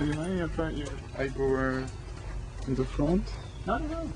say hi? I thought I go in the front. Not at all.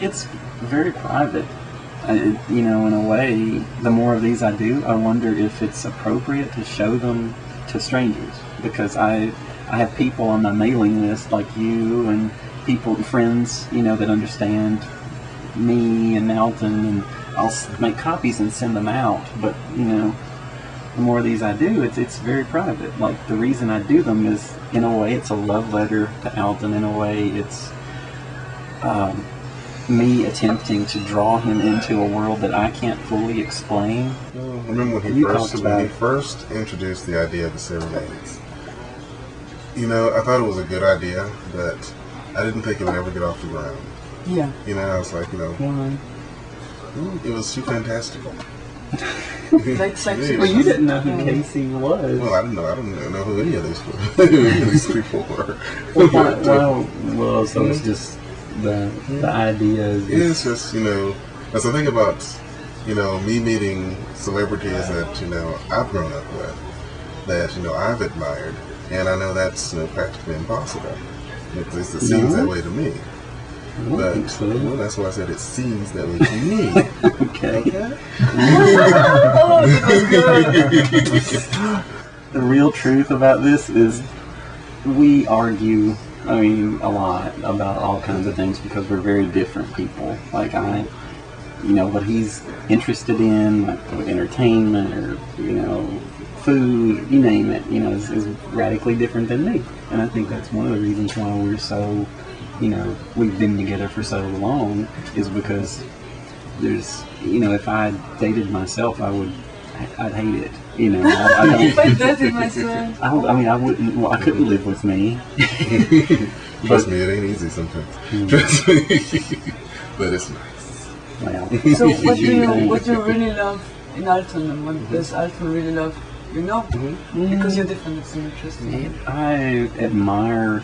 It's very private. You know, in a way, the more of these I do, I wonder if it's appropriate to show them to strangers, because I have people on my mailing list like you and people, friends, you know, that understand me and Alton, and I'll make copies and send them out. But you know, the more of these I do, it's very private. Like, the reason I do them is, in a way, it's a love letter to Alton. In a way, it's me attempting to draw him into a world that I can't fully explain. Well, I remember when he first introduced the idea of the serenades. You know, I thought it was a good idea, but I didn't think it would ever get off the ground. Yeah. You know, I was like, you know, it was too fantastical. Like sexy. Well, you didn't know who Casey was. Well, I didn't know who any of these people were. Well, so it's just the idea is... It's just, you know, that's the thing about, you know, me meeting celebrities that, you know, I've grown up with, that, you know, I've admired, and I know that's, you know, practically impossible. At least it seems that way to me. But well, that's why I said it seems that way to me. Okay. The real truth about this is we argue, I mean, a lot about all kinds of things because we're very different people. Like you know, what he's interested in, like entertainment or, you know, food, you name it, you know, is radically different than me. And I think that's one of the reasons why we're so, you know, we've been together for so long, is because there's, you know, if I dated myself, I'd hate it. You know, I don't. If I dated myself, I mean, I wouldn't. Well, I couldn't live with me. Trust me, it ain't easy sometimes. Trust me, but it's nice. Well, so what do you really love in Alton, and what does Alton really love? You know, because you're different. It's interesting. I admire.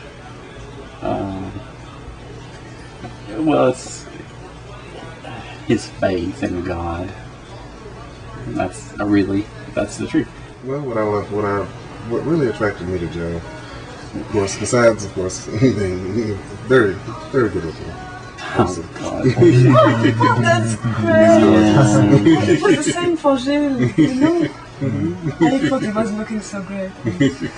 Well, it's his faith in God. That's the truth. Well, what really attracted me to Joe, of course, besides, of course, being very, very good looking. Oh, God. Oh, that's great! It was the same for Gilles, you know? I thought he was looking so great.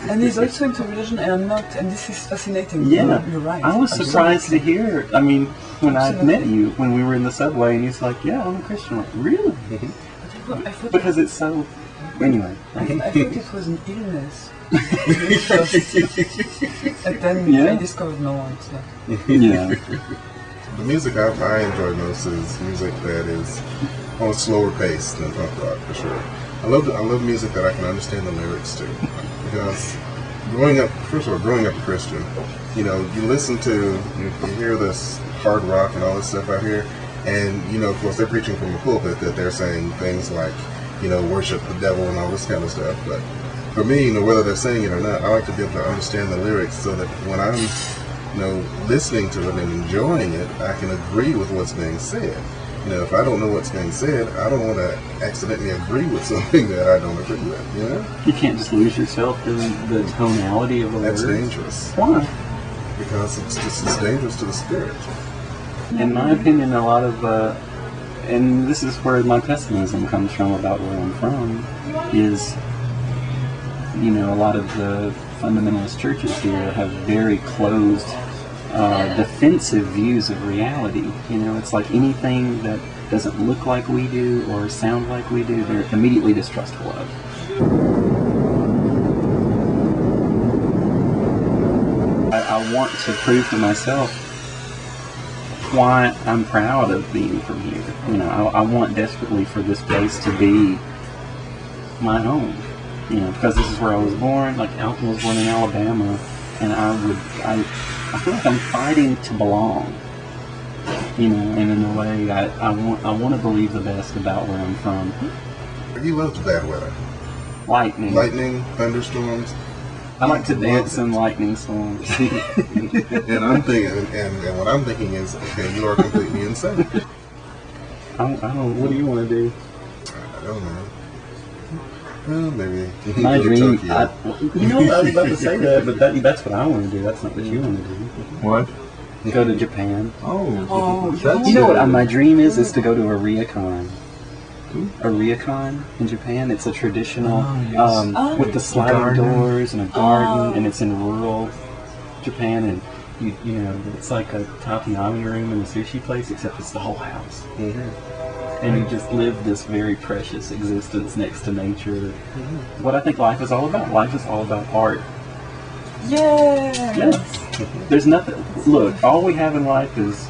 And he's also into religion, and I'm not, and this is fascinating. Yeah, you're right. I was surprised to hear, I mean, when I met you, when we were in the subway, and he's like, yeah, I'm a Christian. I'm like, really? I thought Because it's so, anyway. I thought it was an illness. And then I discovered no, it's not. Yeah. The music I enjoy most is music that is on a slower pace than punk rock, for sure. I love music that I can understand the lyrics to, because growing up a Christian, you know, you hear this hard rock and all this stuff out here, and, you know, of course, they're preaching from the pulpit that they're saying things like, you know, worship the devil and all this kind of stuff. But for me, you know, whether they're saying it or not, I like to be able to understand the lyrics so that when I'm, you know, listening to it and enjoying it, I can agree with what's being said. You know, if I don't know what's being said, I don't want to accidentally agree with something that I don't agree with, you know? You can't just lose yourself in the tonality of the words. That's dangerous. Why? Because it's dangerous to the spirit. In my opinion, a lot of, and this is where my pessimism comes from about where I'm from, is, you know, a lot of the fundamentalist churches here have very closed, defensive views of reality. You know, it's like anything that doesn't look like we do or sound like we do, they're immediately distrustful of. want to prove to myself why I'm proud of being from here. You know, I want desperately for this place to be my home. You know, because this is where I was born. Like Alton was born in Alabama, and I feel like I'm fighting to belong. You know, and in a way, I want to believe the best about where I'm from. You love the bad weather. Lightning, thunderstorms. I like to dance in lightning storms. And I'm thinking, and what I'm thinking is, okay, you are completely insane. I don't. What do you want to do? I don't know. Well, maybe. My go to dream. Tokyo. I was about to say that, but that's what I want to do. That's not what you want to do. What? Go to Japan. Oh, You know what my dream is to go to a ryokan. A ryokan in Japan. It's a traditional with the sliding doors and a garden, and it's in rural Japan, and you know it's like a tatami room in a sushi place, except it's the whole house. And you just live this very precious existence next to nature. What I think life is all about. Life is all about art. Yeah. There's nothing. Look, all we have in life is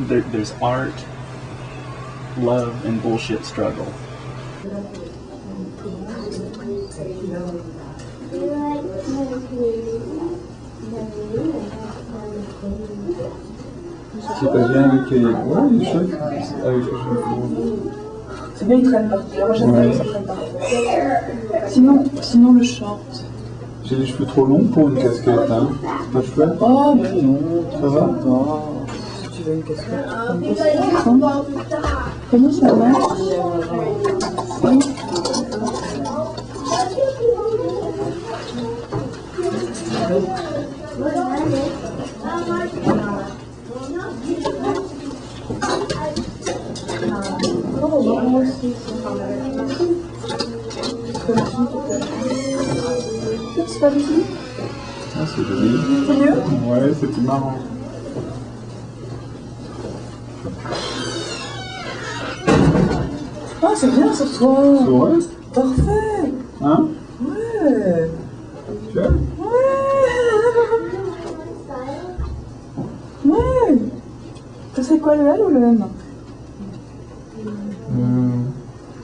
there's art, love, and bullshit struggle. C'est pas bien avec les... Ouais, les chefs. Avec les chefs. C'est bien, il traîne par terre. Moi, j'aime bien que ça traîne par terre. Sinon, le short. J'ai les cheveux trop longs pour une casquette, hein. Pas chouette. Oh, mais non. Ça va? Si tu veux une casquette, comment ça marche? C'est pas ici? Ah, c'est joli. C'est mieux? Ouais, c'était marrant. Ah, c'est bien sur toi. C'est vrai? Parfait. Hein? Ouais. Tu aimes? Ouais. Tu sais quoi, le L ou le M?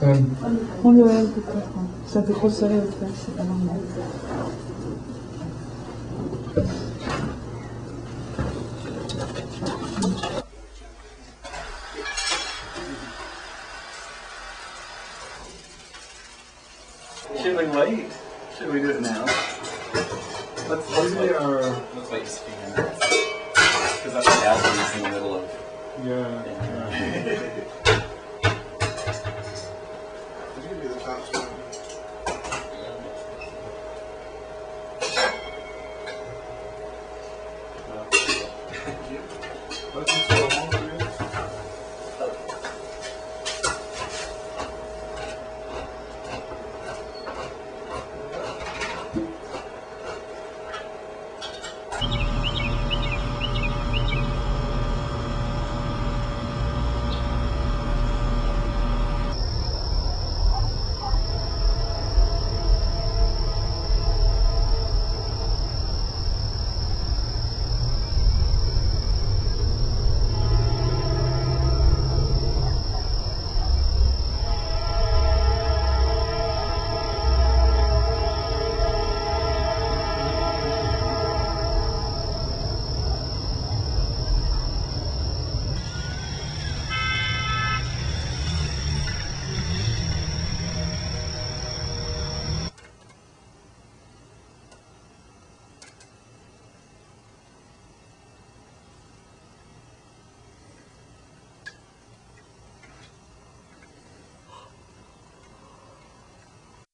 M. Prends le L peut-être. C'est un peu trop serré au fait, c'est pas normal. Should we wait? Should we do it now? Let's wait just a few minutes. Because I think Alton's in the middle of... Yeah.